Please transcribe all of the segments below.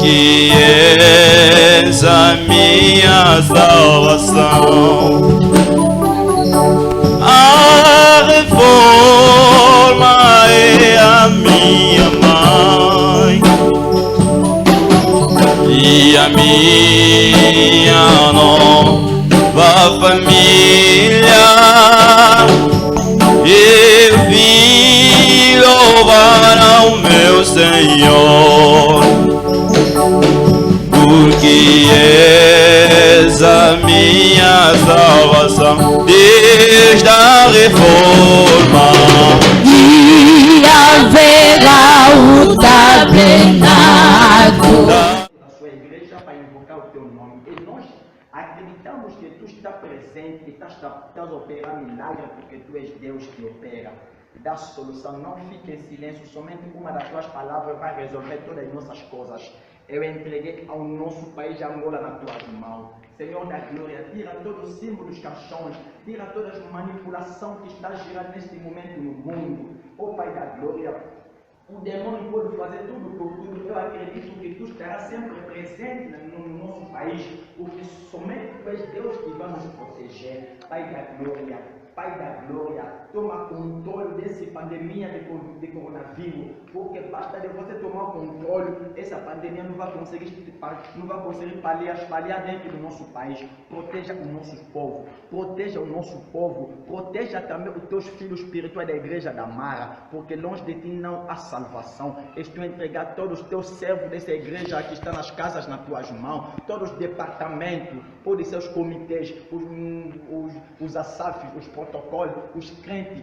porque és a minha salvação. A reforma é a minha mãe e a minha nova família. Eu vim louvar ao meu Senhor, porque és a minha salvação desde a reforma. E haverá o tabernáculo da sua igreja para invocar o teu nome. E nós acreditamos que tu estás presente e estás a operar milagre, porque tu és Deus que opera. Dá solução, não fique em silêncio, somente uma das tuas palavras vai resolver todas as nossas coisas. Eu entreguei ao nosso país de Angola nas tuas mãos. Senhor da glória, tira todos os símbolos, caixões, tira toda a manipulação que está girando neste momento no mundo. Oh Pai da glória, o demônio pode fazer tudo por tudo. Eu acredito que tu estarás sempre presente no nosso país, porque somente tu és Deus que vai nos proteger. Pai da glória, toma controle dessa pandemia de coronavírus, porque basta de você tomar controle, essa pandemia não vai conseguir espalhar dentro do nosso país. Proteja o nosso povo, proteja também os teus filhos espirituais da igreja da Mara, porque longe de ti não há salvação. Estou a entregar todos os teus servos dessa igreja que estão nas casas nas tuas mãos, todos os departamentos, podem ser os comitês, os ASAF, os protocolos, os crentes.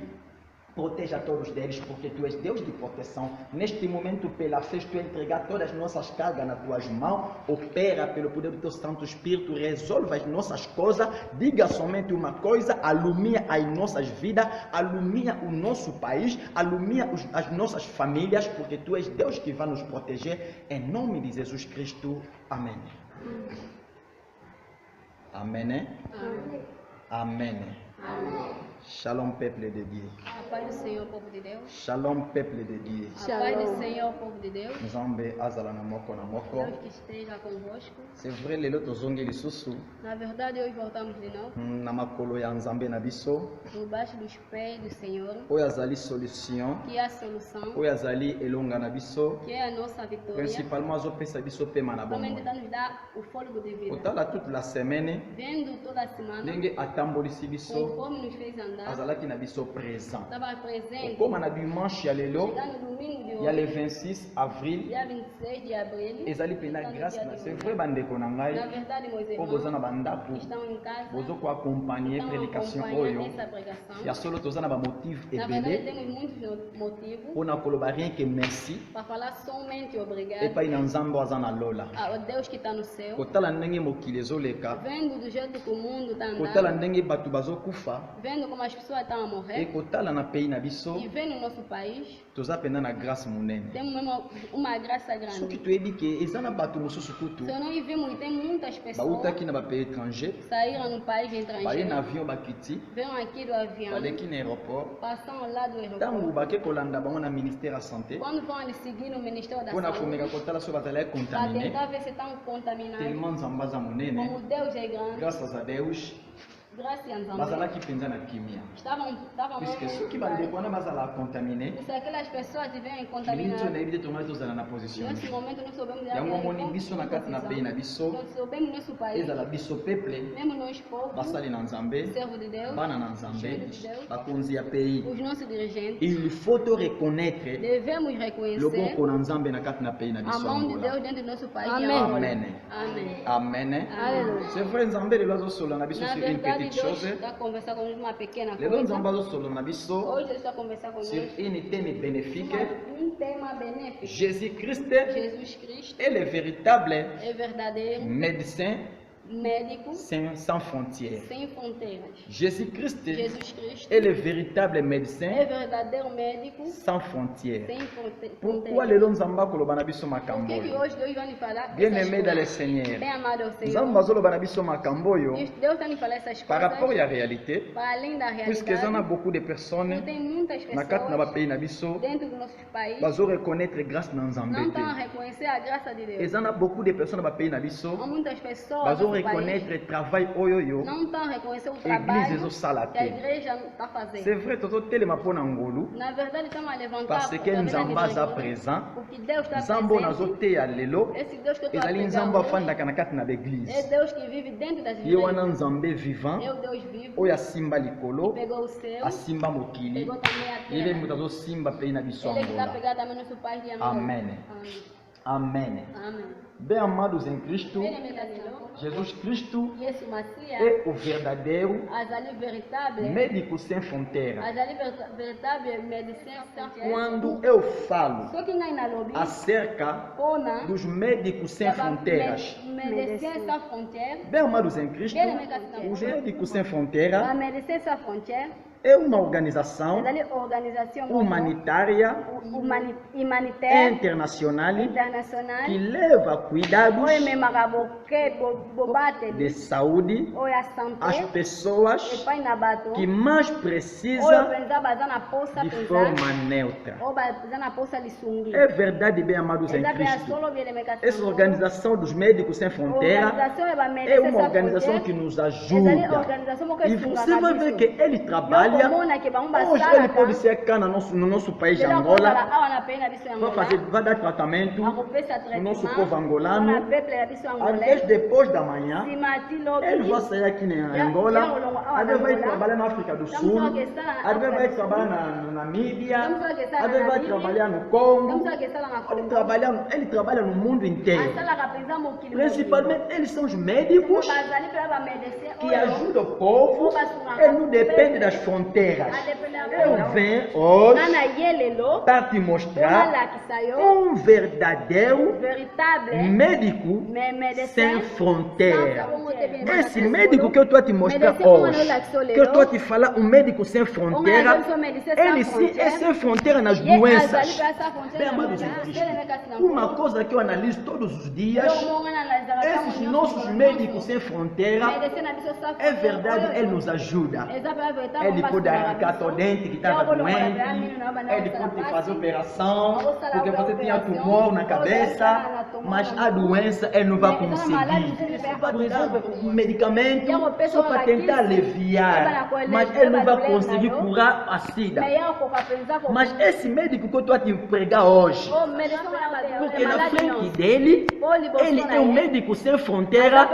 Proteja todos deles, porque tu és Deus de proteção. Neste momento, pela fé, tu entregar todas as nossas cargas nas tuas mãos. Opera pelo poder do teu Santo Espírito, resolva as nossas coisas. Diga somente uma coisa: alumia as nossas vidas, alumia o nosso país, alumia as nossas famílias, porque tu és Deus que vai nos proteger. Em nome de Jesus Cristo. Amém. Amém. Amém. Amém. Shalom, peuple de Dieu. A paz do Senhor, povo de Deus. Shalom, peuple de Dieu. A paz do Senhor, povo de Deus. Nzambe azala na moko na moko. Deus que esteja convosco. C'est vrai, lelo tozongi lisusu Na verdade, hoje voltamos de novo, na makolo ya Nzambe na biso debaixo dos pés do Senhor, oyo azali solution, que é a solução, oyo azali elonga na biso, que é a nossa vitória. principalement azopesa biso pema na Somente bomoi. está nos dar o fôlego de vida. Kotala toute la semaine Vendo toda a semana, ndenge atambolisi biso, conforme nos fez andar, azalaki na biso présent. estava presente. Okoma na dimanche ya lelo Chegar no domingo de ya le hoje, 26 avril dia 26 de abril, ezali pena está no grâce dia na de c'est hoje. vrai bandeko na Na ngai verdade, meus po boza na irmãos, bandako que estão em casa, bozo koaccompagne estão prédication acompanhando oyo essa pregação. ya solo toza na bamotive Na verdade, ebele temos muitos motivos mpona koloba rien que merci para falar somente obrigado epai na nzambe oyo aza na lola. ao Deus que está no céu, Kotala ndenge mokili ezoleka, vendo do jeito que o mundo está kotala andando, ndenge bato bazokufa, vendo como as pessoas estão a e morrer, kotala na pays na biso e vendo o nosso país, toza pena na grâce monene. temos mesmo uma graça Soki grande. toyebi ke eza na bato mosusu kutu Se nós vimos que tem muitas pessoas bautaki na bapays étranger, que saíram no país baye na estrangeiro, avion bakiti, vêm aqui do avião, baleki na aéroport, passam lá do ntango aeroporto, bake kolanda bango na ministère ya santé quando vão ali seguir no Ministério da mpona komeka Saúde, kotala so bazali para contamine, tentar ver se estão contaminados. tellement nzambe aza monene, Como Deus é grande, grâce a Deus graças a Deus, bazalaki mpenza na kimia, estavam puisque soki muito bandeko wana bazala contamine, se aquelas pessoas estiverem biso contaminadas, nayebi te tongai tozala na position nesse momento não soubemos yango omoni biso na kati na pays na biso Não soubemos nosso país, ezala biso peuple mesmo nós povos, basali na nzambe, servo de Deus, bana na nzambe, filho de Deus, bakonzi ya pays. os nossos dirigentes, Il faut te reconnaître devemos reconhecer loboko na nzambe na kati na pays na a biso mão de Angola. Deus dentro do nosso país. Amém. de Angola. Amen. Amém. Amen. Aleluia. C'est vrai nzambe lelo azosola na biso Na sur une verdade, petite Deus chose. está conversar conosco uma pequena Lelo nzambe coisa. azosola na biso Hoje Deus está conversar sur conosco une thème bénéfique. tema benéfico. Jésus-Christ Jesus Cristo est le véritable é verdadeiro, médecin médico sans frontières. sem fronteiras. Jésus-Christ Jesus Cristo est le véritable é médecin verdadeiro médico sans frontières. sem Pourquoi fronteiras. lelo nzamba koloba na biso Por makambo que oyo? hoje Deus vai me falar Bien essas aimé dans le coisas? Seigneur, Bem amado ao nzambe Senhor, azoloba na biso makambo oyo Deus está me falar essas par rapport coisas à la réalité, para além da puisque eza na realidade. beaucoup de personnes Não tem muitas na kati na pessoas bapays na biso dentro dos nossos países bazo reconnaître grâce na nzambe não estão a te. reconhecer a graça de Deus. Eza na beaucoup de personnes na bapays na Há biso muitas pessoas bazo no nosso país reconnaître travail oyo yo não estão a reconhecer o église trabalho ezosala que a te. igreja está C'est fazendo. vrai tozotelema mpo na ngolu Na verdade, estamos a levantar parce que através da nzambe aza misericórdia, présent. porque Deus está Nzambe oyo presente. nazoteya lelo Esse Deus que eu estou a ezali pregar nzambe hoje afandaka na kati na é baeglise Deus que vive dentro das ye wana igrejas. nzambe vivant É o Deus vivo oyo asimba likolo pegou o céu, asimba mokili pegou também a ye nde terra. moto azosimba pei na biso Ele que está angola. pegando também nosso país de Angola. Amém. Amen. Amém. Bem amados em Cristo, Bem amigo, Jesus Cristo Yesu Masiya é o verdadeiro azali véritable, médico sem fronteira. azali véritable médecin sans frontières. Quando eu falo Soki ngai nalobi acerca mpona dos médicos sem fronteiras, médecin sans frontières, bem amados em Cristo, os médicos sem fronteira ba médecin sans frontières é uma organização ezali organisation moko humanitária humanitaire internacional internationale que leva cuidados oyo ememaka bobateli de saúde oyo ya às sante pessoas epai na bato que mais oyo precisam mpenza baza na posa de mpenza forma neutra. oyo baza na posa lisungi É verdade, bem amados em eza mpe ya Cristo. solo bielemeka Essa organização dos Médicos Sem Fronteira organisation ya é bamedecin uma sans organização que frontières nos ezali ajuda. organisation moko E você esungaka vai ver biso que ele trabalha. yokomona ke bango Hoje ele pode basalaka ser cá no nosso país de lelo Angola. akozala awa na pays na biso ya Vai dar tratamento akopesa no nosso traitement povo angolano. mpona peuple ya biso Às angolais vezes, depois da manhã, nsima ti lobi ele vai sair aqui em Angola. Às vezes vai trabalhar na África do Sul. Às vezes vai trabalhar na Namíbia. Às vezes vai trabalhar no Congo. namuso akesala na Congo Ele trabalha no mundo inteiro. asalaka mpenza mokili Principalmente, eles são os médicos bazali mpe bamedecin que ajudam o povo. Ele não depende das fronteiras. Eu venho hoje nga na ye lelo para te mpo mostrar nalakisa yo verdadeiro véritable médico médecin sem fronteira. frontières. Esse médico que eu estou a te mostrar Médecin como hoje, eu laxo lelo, que eu estou a te falar, um médico sem fronteira, Onga médecin sans ele sim é frontières. sem fronteira nas Ye azali doenças. mpe asa frontière Bem, na amados em doença. Cristo, Telemeka tina uma nkolo. coisa que eu analiso todos os dias, Eloko nga nalazaka ntango esses nyonso, nossos nyonso. médicos sem fronteira, Médecin na biso sans é frontières, verdade, oyo ele nos ajuda. eza mpe véritable Ele pode basunaka arrancar biso. teu dente que estava doente, ele pode fazer operação, porque você tinha tumor na cabeça, mas a doença ele não vai conseguir. Por exemplo, um medicamento só para tentar aliviar, mas ele não vai conseguir curar a sida. Me yakoka mpenza ko- Mas esse médico que eu estou a te pregar hoje, Oh, médecin wana porque na malade frente nyonso. dele, Oh, liboso ele na é um ye. médico sem fronteira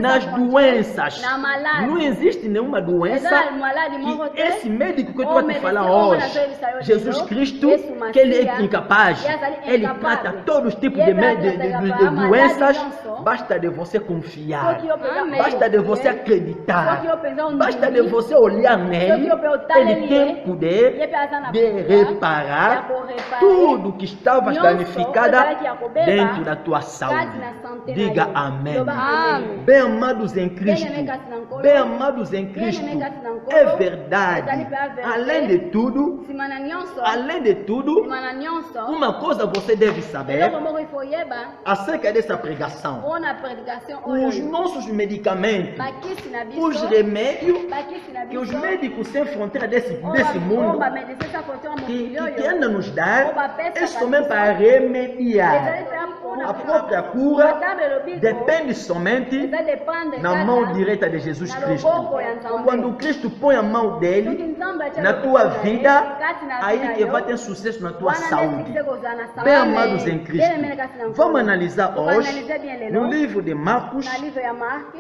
nas doenças. Na malade. Não existe nenhuma doença Eza malade moko que te. esse médico que eu Oh, estou a te médecin falar oyo hoje, nazoyebisa yo Jesus lelo, Cristo, Yesu que ele é Masiya, incapaz, yazali ele incapable. trata todos os tipos Ye de trata doenças, malade nyonso. basta de você confiar, Soki yo mpenza basta de okoki você ye. acreditar, Soki yo mpenza ondimi. basta de você olhar Soki nele, yo mpe otaleli ele tem ye. poder Ye mpe aza na de pouvoir reparar ya koreparer tudo que estava nyonso danificado ezalaki ya kobeba dentro da tua kati saúde. na sante na Diga yo. amém. Loba amen. Bem amados em Cristo, Bem amekasi na nkolo. bem amados em Cristo, Bem amekasi na nkolo. é verdade. Ezali mpe a verite. Além de tudo, nsima na nyonso além de tudo, nsima na nyonso uma coisa você deve saber eloko moko ifo yeba acerca dessa pregação: mpona prédication oyo os nossos medicamentos, bakisi na os biso remédios bakisi na que os biso médicos sem fronteira desse oyo mundo bamedecin sa frontière mokili que oyo anda nos dar Obapesa é somente kabisa. para remediar. ezali mpe mpona A própria cura Madame elobiko depende somente eza dependre na kaka mão direita de Jesus na Cristo. loboko ya Nzambe. Quando Cristo põe a mão Soki dele Nzambe atia na loboko tua na ye, vida, kati na aí vida que yo, vai ter sucesso na tua wana nde saúde. succès kozala na saúde. Bem amados em Bem Cristo, amene kasi na nkolo. vamos analisar Vamos hoje analisar bien lelo. no livro de Marcos, Na livre ya Marc,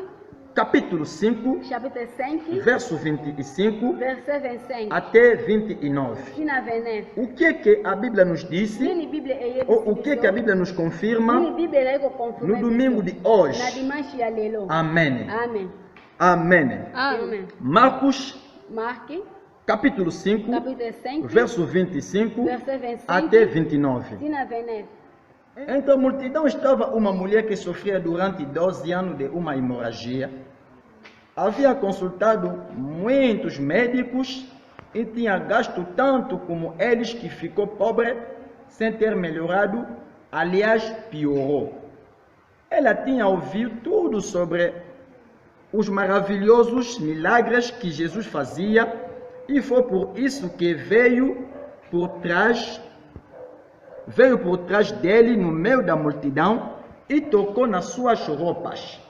capítulo 5, chapitre 5, verso 25 verset 25 até 29. tina 29. O que a Bíblia nos disse, Nini Bíblia eyebisi ou o que a Bíblia nos Nini confirma Bíblia eyeko no confirmer domingo biso. de hoje. Na dimanche ya lelo. Amém. Amen. Amém. Amen. Marcos, Marc, capítulo 5, chapitre 5, verso 25 verset 25 até 29. tina 29. Entre a multidão estava uma mulher que sofria durante 12 anos de uma hemorragia. Havia consultado muitos médicos e tinha gasto tanto como eles que ficou pobre sem ter melhorado, aliás, piorou. Ela tinha ouvido tudo sobre os maravilhosos milagres que Jesus fazia e foi por isso que veio por trás dele no meio da multidão e tocou nas suas roupas.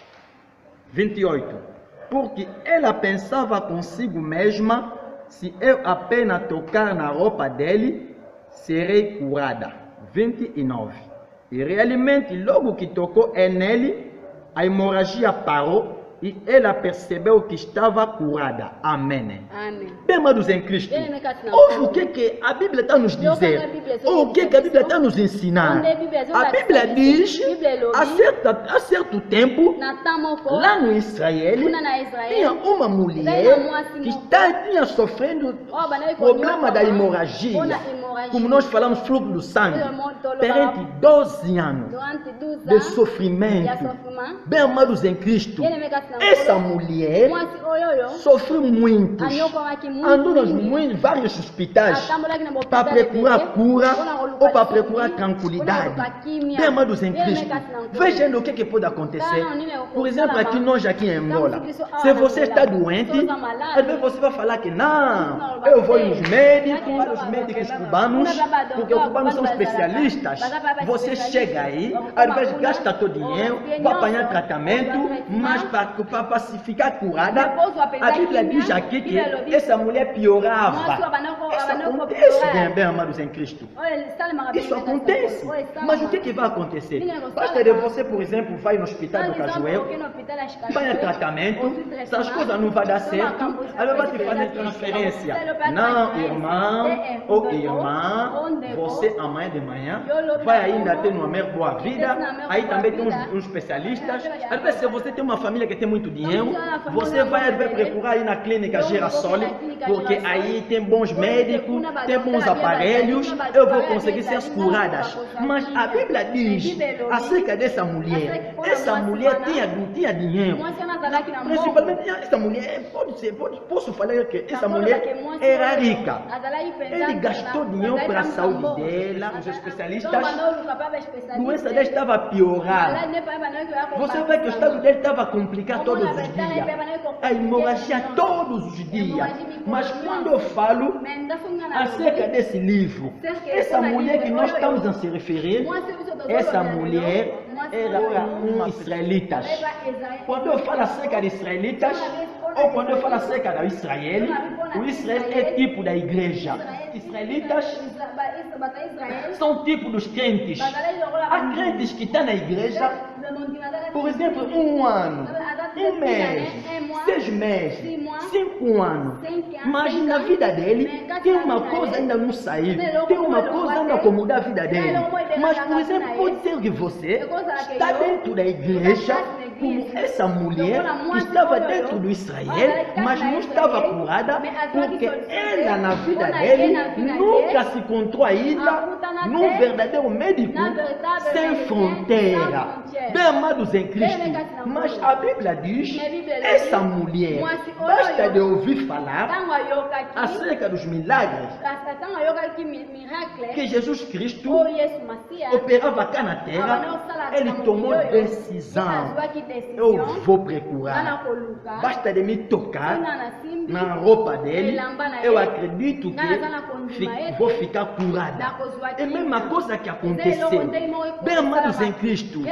28. Porque ela pensava consigo mesma, se eu apenas tocar na roupa dele, serei curada. 29. E realmente, logo que tocou nele, a hemorragia parou e ela percebeu que estava curada. Amém. Amém. Bem, amados em Cristo, ouve o que a Bíblia está nos dizer, ou o que a Bíblia está nos ensinar. A Bíblia diz, a certo tempo, lá no Israel, tinha uma mulher que tinha sofrendo problema da hemorragia, como nós falamos, fluxo do sangue, perante 12 anos de sofrimento. Bem, amados em Cristo, essa mulher sofreu muito, andou nos vários hospitais para procurar cura ou para procurar tranquilidade. Bem, amados em Cristo, vejam o que pode acontecer. Por exemplo, aqui em Angola, se você está doente, às vezes você vai falar que não, eu vou nos médicos, para os médicos cubanos, porque os cubanos são especialistas. Você chega aí, às vezes gasta todo o dinheiro, vai apanhar tratamento, mas para se ficar curada, a Bíblia diz aqui que essa mulher piorava. Isso acontece, bem, amados em Cristo. Isso acontece. Mas o que vai acontecer? Basta de você, por exemplo, vai no hospital do Cajueiro, vai a tratamento, se as coisas não vão dar certo, ela vai te fazer transferência. Não, irmão ou irmã, você amanhã de manhã vai ainda ter uma maior boa vida. Aí também tem uns especialistas. Às vezes, se você tem uma família que tem muito dinheiro, você vai procurar aí na clínica Girassol, porque aí tem bons médicos, tem bons aparelhos, eu vou conseguir ser curadas. Mas a Bíblia diz acerca dessa mulher, essa mulher tinha dinheiro. Principalmente essa mulher, posso falar que essa mulher era rica. Ele gastou dinheiro para a saúde dela, os especialistas, a doença dela estava piorando. Você vê que o estado dele estava complicado todos os dias. A hemorragia todos os dias. Mas quando eu falo acerca desse livro, essa mulher que nós estamos a se referir, essa mulher era uma israelita. Quando eu falo acerca de israelitas, ou quando eu falo acerca de Israel, o Israel é tipo da igreja. Israelitas são tipo dos crentes. Há crentes que estão na igreja, por exemplo, 1 ano, 1 mês, 6 meses, 5 anos. Mas na vida dele tem uma coisa ainda não saiu, tem uma coisa ainda como mudar a vida dele. Mas, por exemplo, pode ser que você está dentro da igreja, como essa mulher que estava dentro do Israel, mas não estava curada, porque ela na vida dele nunca se encontrou ainda num verdadeiro médico sem fronteira. Bem, amados em Cristo, mas a Bíblia diz, essa mulher, basta de ouvir falar acerca dos milagres que Jesus Cristo operava cá na terra, ele tomou decisão. Eu vou procurar. Basta de me tocar na roupa dele, eu acredito que vou ficar curada. É a mesma coisa que aconteceu. Bem, amados em Cristo,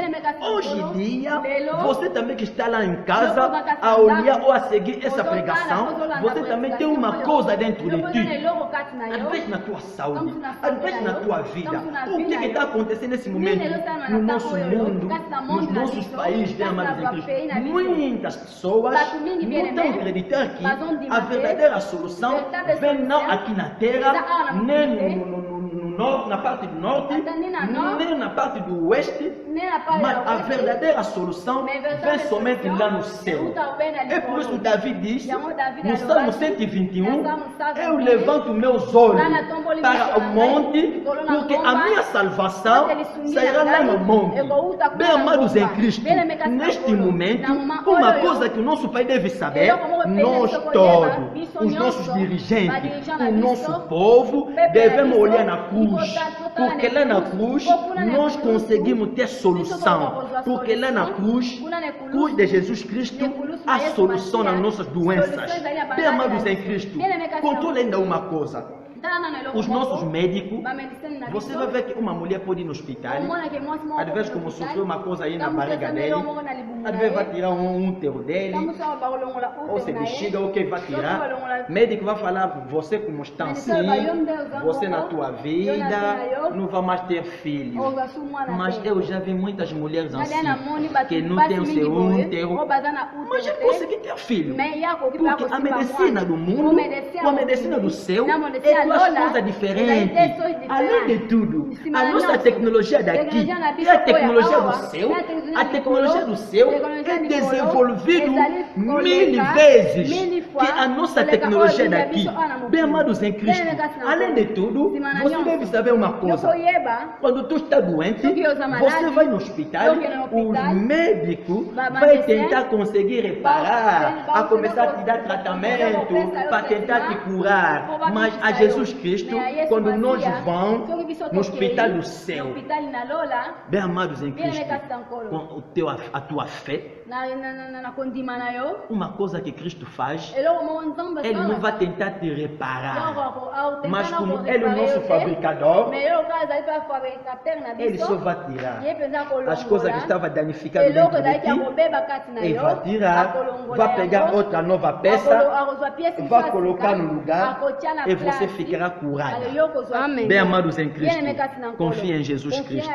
hoje em dia, você também que está lá em casa, a olhar ou a seguir essa pregação, você também tem uma coisa dentro de ti. Às vezes na tua saúde, às vezes na tua vida. O que está acontecendo nesse momento no nosso mundo, nos nossos países, bem, amados em Cristo? Muitas pessoas não estão acreditando que a verdadeira solução vem não aqui na terra, nem norte, na parte do norte, Atani na norte. nem na parte do oeste, Nem na parte mas da a oeste. verdadeira solução Mais verdadeira vem somente solução lá no céu. luta bem ali É por isso que David disse, Chamou David no a Salmo louvar. 121, No Salmo 121, eu levanto meus olhos lá na tomba ele para o me monte, chama, ele porque colou a na minha tomba, salvação quando ele sumiu sairá na lá no grande, monte. eu vou lutar com Bem a amados em tomba. Cristo, Bem, me casar neste com ele. momento, Na mama, uma olha, coisa eu- que o nosso Pai deve saber, Eu, como eu nós penso, eu todos, colheva, isso os nossos nosso, dirigentes, vai dirigir o na nosso missão, povo, Pepe devemos na olhar missão, na cruz, e botar porque na lá na cruz, cruz pôr na nós cruz, conseguimos ter isso solução, foi a porque lá na solução, cruz, lá na cruz, cruz de Jesus Cristo, na cruz, há Jesus solução nas Messias, nossas doenças. soluções aí, a Bem batalha amados da em vida. Cristo, Bem, me casar controle com ainda uma coisa. Os Os nossos médicos, medicina na você visão, vai ver que uma mulher pode ir no hospital, hormona que mostra uma às vezes como hospital, sofreu uma coisa aí na estamos barriga pensando em dele, hormona ali, bumbu às na vezes vai ele. tirar um útero dele, Estamos só balongo lá, ou se na bexiga, ele. ou quem vai tirar, médico vai falar, você como está assim, você na tua vida não vai mais ter filho. Ou a sua mãe Mas eu já vi muitas mulheres na assim, dena moni batu que não basi tem o mingi seu boye, útero, o bazana mas já útero te, consegui ter filho. me yako ki Porque bako a simba medicina mwana. do O mundo, medicina com a medicina do céu, na medicina é duas lola, coisas diferentes. ela tem coisas Além de diferentes. tudo, Em cima a da nossa nossa. tecnologia daqui Tecnologia na e bicha a tecnologia foi do a céu, aula, tecnologia a de tecnologia color, do céu tecnologia é de color, desenvolvido exali mil colega, vezes mil que fois, a nossa colega, tecnologia olha, daqui. bicho, ana, meu Bem filho. amados em Cristo, Bem, nega, senão, além de tudo, Simana você Nyonso. deve saber uma Eu coisa. koyeba, Quando tu está doente, Tu que usa malade, você vai no hospital, tu que no os hospital, médicos vai vai amanhecer, tentar conseguir reparar, vai a começar a te dar vai tratamento, pensar, para tentar te curar. vai Mas pensar, a Jesus Cristo, mas a Jesus quando nós Messias, vamos só que vi só no toquei, hospital do céu, no hospital na Lola, bem amados em Bem, Cristo, nega, Sankolo. com a tua fé, na kondima na yo, uma coisa que Cristo faz, eloko moko nzambe Ele asala. não vai tentar te reparar. Mas Mas como Ele é o nosso fabricador, Ele só vai tirar as coisas que estavam danificadas dentro de ti, Ele vai tirar, vai pegar outra nova peça, vai colocar no lugar e você ficará curado. Amém. Bem amados em Cristo, confie em Jesus Cristo.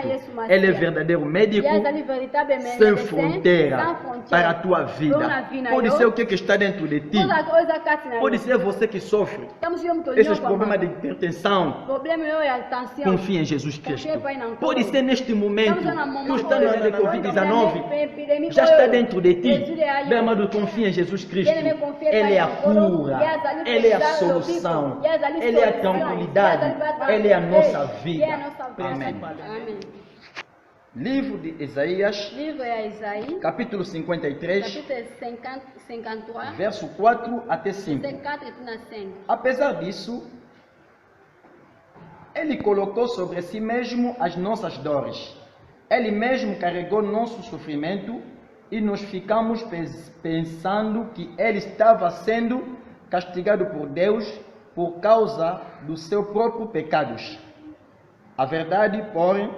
Ele é verdadeiro médico sem fronteira para a tua vida. Pode ser o que está dentro de ti. Pode ser você que sofre esses problemas de hipertensão. Confie em Jesus Cristo. Pode ser neste momento que está na Covid-19, já está dentro de ti. Bem amado, confie em Jesus Cristo. Ele é a cura, Ele é a solução, Ele é a tranquilidade, Ele é a nossa vida. Amém. Amém. Livro de Isaías, Livro é Isaías, capítulo 53, capítulo 53, verso 4 até 5. 4 e 5. Apesar disso, Ele colocou sobre si mesmo as nossas dores. Ele mesmo carregou nosso sofrimento e nós ficamos pensando que Ele estava sendo castigado por Deus por causa dos seus próprios pecados. A verdade, porém,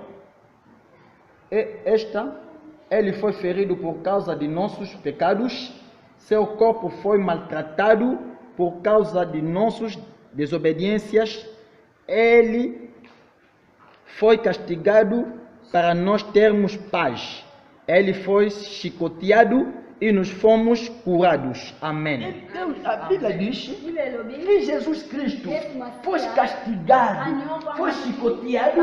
é esta: Ele foi ferido por causa de nossos pecados, seu corpo foi maltratado por causa de nossas desobediências, Ele foi castigado para nós termos paz, Ele foi chicoteado e nos fomos curados. Amém. Então, a Bíblia diz que Jesus Cristo foi castigado, foi chicoteado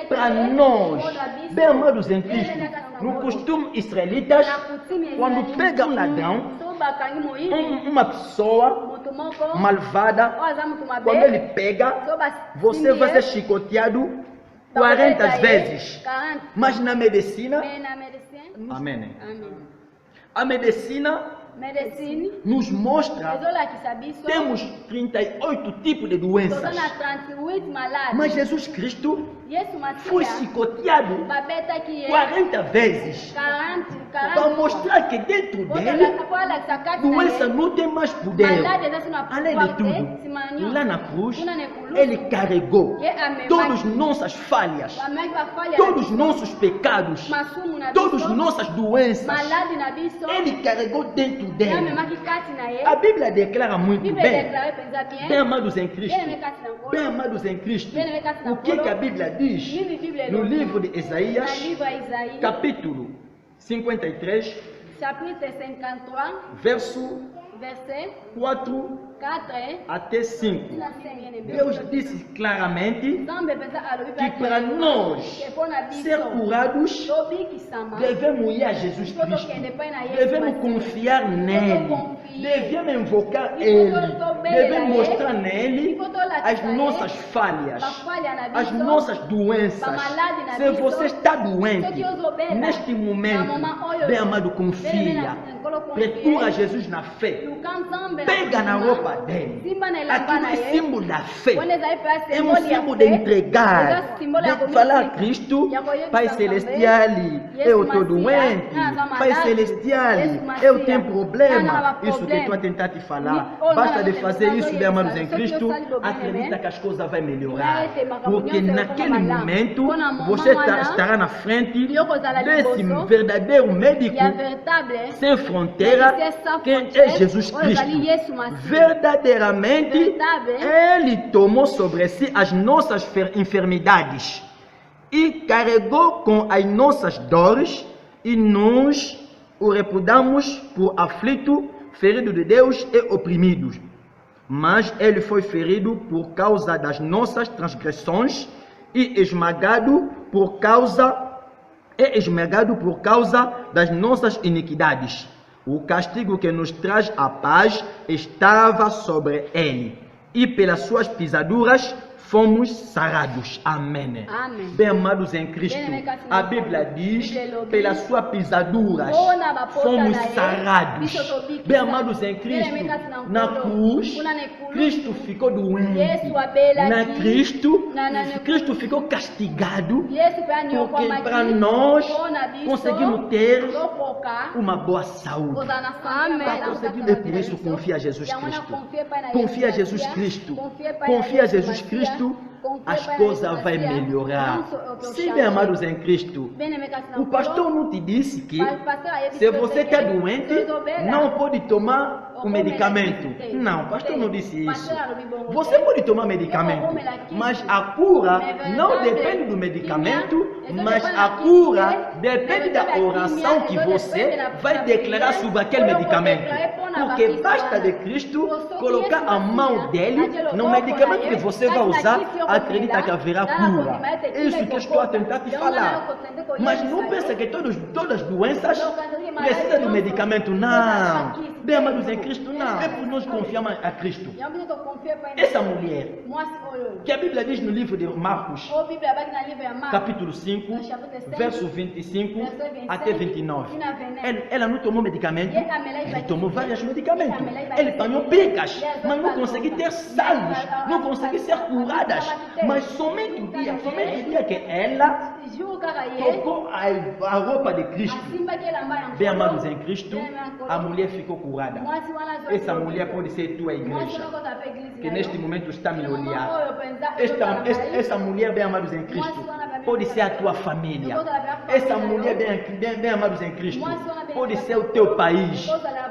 para nós. Bem amados em Cristo, no costume israelitas, quando pega um ladrão, uma pessoa malvada, quando ele pega, você vai ser chicoteado 40 vezes. Mas na medicina, amém. A medicina nos mostra que temos 38 tipos de doenças. Mas Jesus Cristo foi chicoteado 40 vezes para mostrar que dentro dele doença não tem mais poder. Além de tudo, lá na cruz, Ele carregou todas nossas falhas, todos nossos pecados, todas nossas doenças. Ele carregou dentro dele. A Bíblia declara muito bem, bem amados em Cristo, bem amados em Cristo, o que a Bíblia diz no livro de Isaías, capítulo 53, Chapitre 53, verso verset 4 4 até 5. na 5. Deus disse claramente Nzambe pensa alobi que para nós ser curados, tobikisama devemos ir a Jesus Cristo. Devemos confiar nele. Devemos invocar Ele. Devemos mostrar nele as nossas falhas, as nossas doenças. Se você está doente, neste momento, bem amado, confia. Procura Jesus na fé. Pega na roupa dele. Aquilo é símbolo da fé. É um símbolo de entregar, de falar a Cristo: Pai Celestial, eu estou doente. Pai Celestial, eu tenho problema. Isso que estou a tentar te falar. Basta de fazer isso, bem amados em Cristo. Acredita que as coisas vão melhorar. Porque naquele momento você estará na frente desse verdadeiro médico sem fronteira, que é Jesus Cristo. Verdadeiramente, Ele tomou sobre si as nossas enfermidades e carregou com as nossas dores, e nós o reputamos por aflito, ferido de Deus e oprimido. Mas Ele foi ferido por causa das nossas transgressões e esmagado por causa das nossas iniquidades. O castigo que nos traz a paz estava sobre Ele, e pelas suas pisaduras fomos sarados. Amém. Amém. Bem amados em Cristo, a Bíblia diz: pelas suas pisaduras fomos sarados. Bem amados em Cristo, na cruz, Cristo ficou doente. Na Cristo ficou castigado, porque para nós conseguimos ter uma boa saúde. E por isso confia a Jesus Cristo. Confia a Jesus Cristo. Confia a Jesus Cristo. As coisas vão melhorar. Sim, bem amados em Cristo, o pastor não te disse que se você está doente, não pode tomar o medicamento. Não, o pastor não disse isso. Você pode tomar medicamento, mas a cura não depende do medicamento, mas a cura depende da oração que você vai declarar sobre aquele medicamento. Porque basta de Cristo colocar a mão dele no medicamento que você vai usar, acredita que haverá cura. É isso que eu estou a tentar te falar. Mas não pensa que todas as doenças precisam de medicamento. Não. Bem amados em Cristo, não. É por nós confiarmos a Cristo. Essa mulher, que a Bíblia diz no livro de Marcos, capítulo 5, verso 25 até 29. Ela não tomou medicamento, ela tomou vários medicamentos. Ela apanhou picas, mas não conseguiu ter salvos, não conseguiu ser curadas. Mas somente o dia que ela tocou a roupa de Cristo, bem amados em Cristo, a mulher ficou curada. Essa mulher pode ser tua igreja, que neste momento está me olhar. Essa mulher, bem amados em Cristo, pode ser a tua família. Essa mulher, bem amados em Cristo, pode ser o teu país.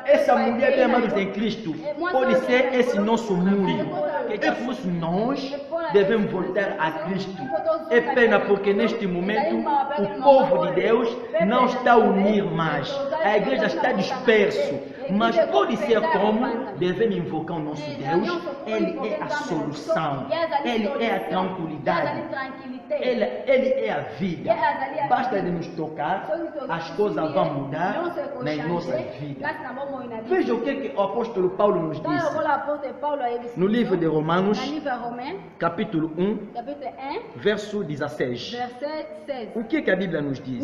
Essa mulher, bem amados em Cristo, pode ser esse nosso mundo. Que todos nós devemos voltar a Cristo. É pena porque neste momento o povo de Deus não está unido mais. A igreja está disperso. Mas pode ser como devemos invocar o nosso Deus. Ele é a solução. Ele é a tranquilidade. Ele é a vida. Basta de nos tocar, as coisas vão mudar nas nossas vidas. Veja o que o apóstolo Paulo nos disse no livro de Romanos, capítulo 1, verso 16. O que a Bíblia nos diz?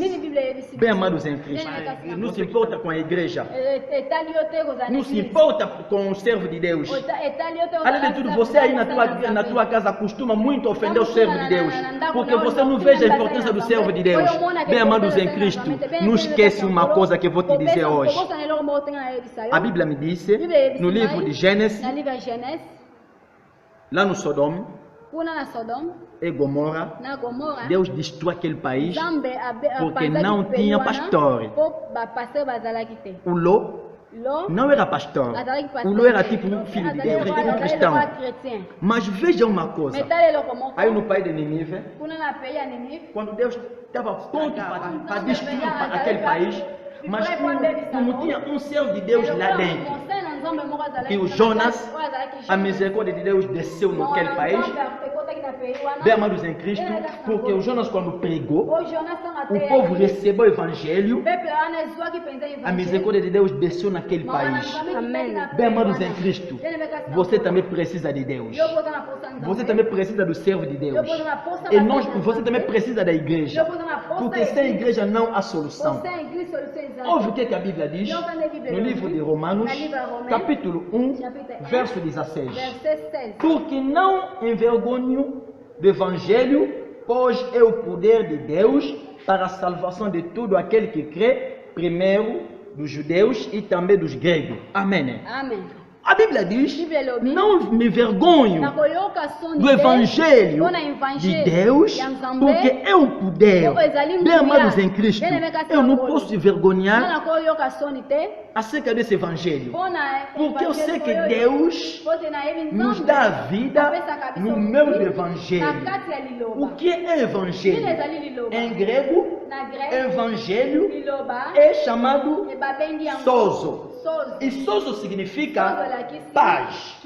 Bem amados em Cristo, não se importa com a igreja, não se importa com o servo de Deus. Além de tudo, você aí na tua casa costuma muito ofender o servo de Deus, porque você não vê a importância do servo de Deus. Bem amados em Cristo, não esquece uma coisa que eu vou te dizer hoje. A Bíblia me disse, no livro de Gênesis, lá no Sodoma e Gomorra, Deus destruiu aquele país porque não tinha pastor. O Ló não era pastor. O Ló era tipo um filho de Deus, era um cristão. Mas veja uma coisa. Aí no país de Nínive, quando Deus estava pronto para destruir aquele país, mas como tinha um servo de Deus lá dentro, que o Jonas, a misericórdia de Deus desceu naquele país. Bem, amados em Cristo, porque o Jonas, quando pregou, o povo recebeu o evangelho, a misericórdia de Deus desceu naquele país. Bem, amados em Cristo, você também precisa de Deus. Você também precisa do servo de Deus. E você também precisa da igreja. Porque sem igreja não há solução. Ouve o que a Bíblia diz no livro de Romanos, capítulo 1, verso 16. Porque não envergonho do evangelho, pois é o poder de Deus para a salvação de todo aquele que crê, primeiro dos judeus e também dos gregos. Amém. A Bíblia diz, não me vergonho do evangelho de Deus, porque é o poder. Bem, amados em Cristo, eu não posso me vergonhar acerca desse evangelho, porque eu sei que Deus nos dá a vida no meio do evangelho. O que é evangelho? Em grego, evangelho é chamado sozo. E sozo significa paz.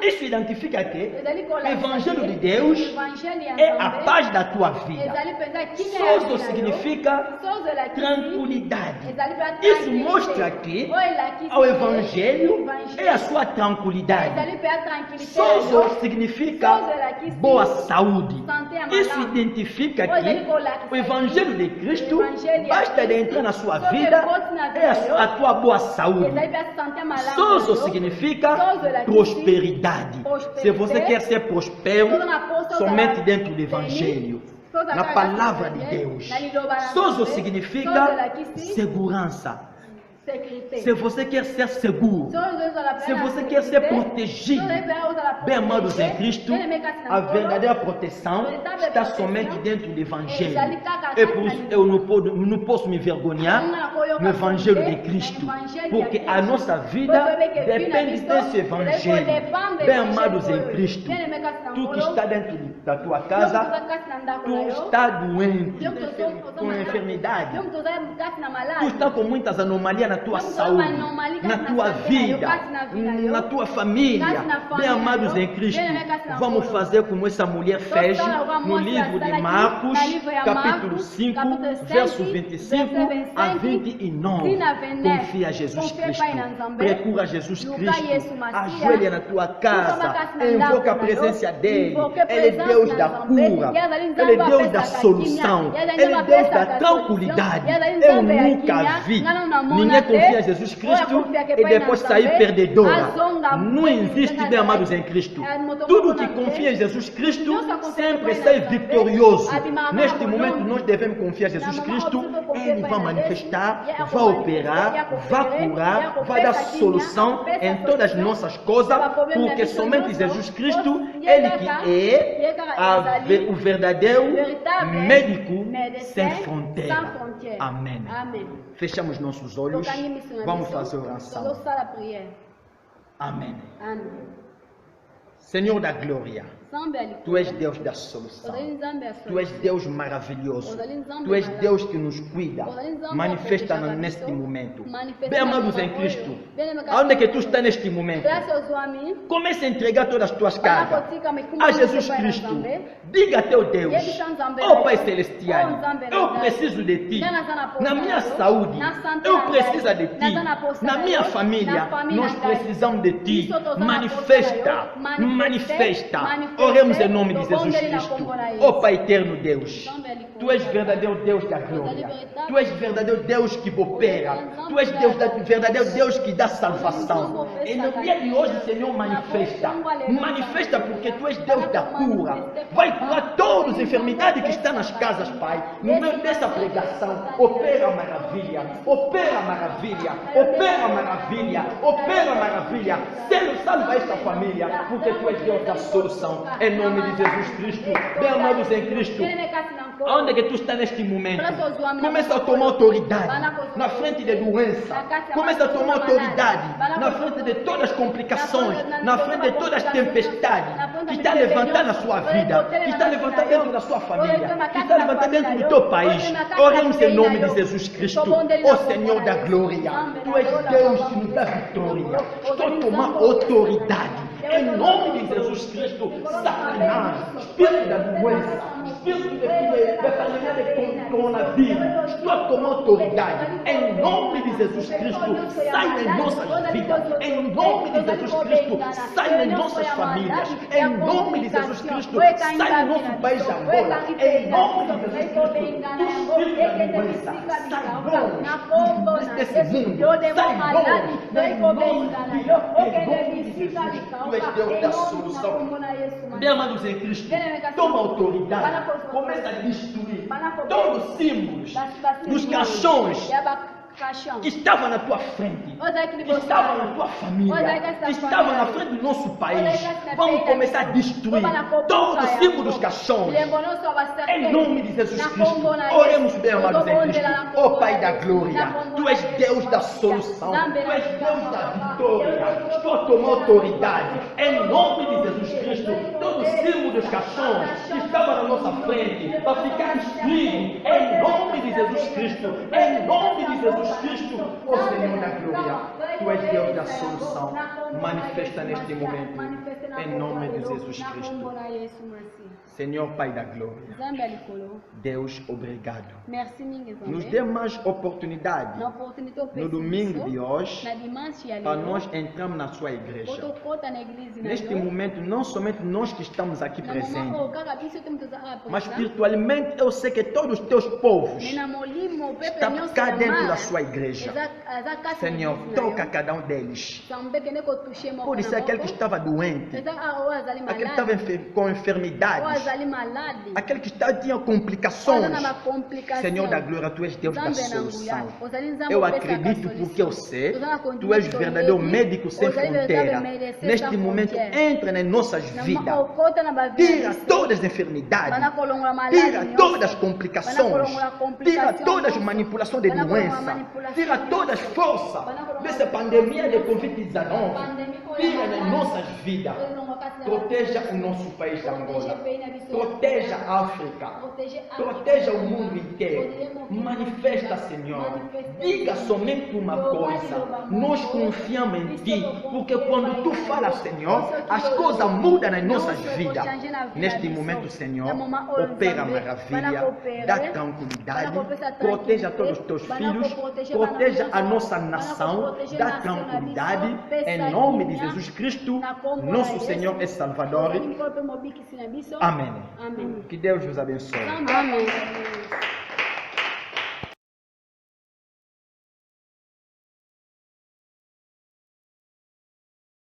Isso identifica que o evangelho de Deus é a paz da tua vida. Sozo significa tranquilidade. Isso mostra que o evangelho é a sua tranquilidade. Sozo significa boa saúde. Isso identifica que o evangelho de Cristo, basta de entrar na sua vida, é a tua boa saúde. Sozo significa prosperidade. Se você quer ser prospero, somente dentro do evangelho, na palavra de Deus. Sozo significa segurança. Se você quer ser seguro, se você quer ser protegido, bem, amados em Cristo, a verdadeira proteção está somente dentro do evangelho. E por isso eu não posso me vergonhar no evangelho de Cristo, porque a nossa vida depende desse evangelho. Bem, amados em Cristo, tu que está dentro da tua casa, tu está doente com enfermidade, tu está com muitas anomalias na tua saúde, na tua vida, na tua família. Bem, amados em Cristo, vamos fazer como essa mulher fez no livro de Marcos, capítulo 5, verso 25 a 29. Confia a Jesus Cristo, procura Jesus Cristo, ajoelha na tua casa, invoca a presença dele. Ele é Deus da cura, ele é Deus da solução, ele é Deus da tranquilidade. Eu nunca vi ninguém confia em Jesus Cristo e depois sair perdedora. Não existe, bem, amados em Cristo. Tudo que confia em Jesus Cristo sempre sai vitorioso. Neste momento nós devemos confiar em Jesus Cristo. Ele vai manifestar, vai operar, vai curar, vai dar solução em todas as nossas coisas, porque somente Jesus Cristo, ele que é o verdadeiro médico sem fronteira. Amém. Fechamos nossos olhos. Vamos fazer oração. Amém. Senhor da glória, tu és Deus da solução. Tu és Deus maravilhoso. Tu és Deus que nos cuida. Manifesta neste momento. Bem, amados em Cristo, aonde é que tu está neste momento? Comece a entregar todas as tuas cargas a Jesus Cristo. Diga a teu Deus: ó Pai Celestial, eu preciso de ti. Na minha saúde, eu preciso de ti. Na minha família, nós precisamos de ti. Manifesta. Oremos em nome de Jesus Cristo. Ó Pai eterno Deus, tu és verdadeiro Deus da glória. Tu és verdadeiro Deus que opera. Tu és verdadeiro Deus que dá salvação. E no dia de hoje, Senhor, manifesta. Manifesta, porque tu és Deus da cura. Vai curar todas as enfermidades que estão nas casas, Pai. No meio dessa pregação, opera maravilha. Opera maravilha. Opera maravilha. Opera maravilha. Salva esta família, porque tu és Deus da solução. em nome de Jesus Cristo. Bem amados em Cristo, onde que tu está neste momento? Começa a tomar autoridade na frente de doença. Começa a tomar autoridade na frente de todas as complicações, na frente de todas as tempestades que está levantando na sua vida, que está levantando dentro da sua família, que está levantando dentro do teu país. Oremos em nome de Jesus Cristo. Ó Senhor da glória, Tu és Deus que nos dá vitória. Estou a tomar autoridade em nome de Jesus Cristo. Satanás, espírito da doença, espírito da pandemia de coronavírus, estou a tomar autoridade em nome de Jesus Cristo. Sai das nossas vidas, em nome de Jesus Cristo. Sai das nossas famílias, em nome de Jesus Cristo. Sai do nosso país agora, em nome de Jesus Cristo. Tu espírito da doença, sai longe desse mundo, sai longe, em nome de Jesus. Tu és Deus da solução. Bem amados em Cristo, toma autoridade, começa a destruir todos os símbolos dos caixões que estavam na tua frente, que estavam na tua família, que estavam na frente do nosso país. Vamos começar a destruir todos os símbolos dos caixões em nome de Jesus Cristo. Oremos bem, amados em Cristo. Ó Pai da glória, Tu és Deus da solução, Tu és Deus da vitória. Estou a tomar autoridade em nome de Jesus Cristo. Todo o símbolo dos caixões que estava na nossa frente para ficar destruído em nome de Jesus Cristo. Em nome de Jesus Cristo, ó Senhor da glória, Tu és Deus da solução. Manifesta neste momento em nome de Jesus Cristo. Senhor Pai da glória, Deus, obrigado. Nos dê mais oportunidade no domingo de hoje para nós entrarmos na sua igreja. Neste momento, não somente nós que estamos aqui presentes, mas espiritualmente eu sei que todos os teus povos estão cá dentro da sua igreja. Senhor, toca cada um deles. Pode ser aquele que estava doente, aquele que estava com enfermidades, aquele que tinha complicações. Senhor da glória, Tu és Deus da solução. Eu acredito porque eu sei, Tu és verdadeiro médico sem fronteira. Neste momento, entra nas nossas vidas, tira todas as enfermidades, tira todas as complicações, tira todas as manipulações de doença, tira todas as forças dessa pandemia de Covid-19, tira nas nossas vidas. Proteja o nosso país de Angola, proteja a África, proteja o mundo inteiro. Manifesta, Senhor. Diga somente uma coisa: nós confiamos em Ti, porque quando Tu falas, Senhor, as coisas mudam nas nossas vidas. Neste momento, Senhor, opera maravilha, dá tranquilidade, proteja todos os Teus filhos, proteja a nossa nação, dá tranquilidade, em nome de Jesus Cristo, nosso Senhor e Salvador. Amém. Que Deus vos abençoe. Amém.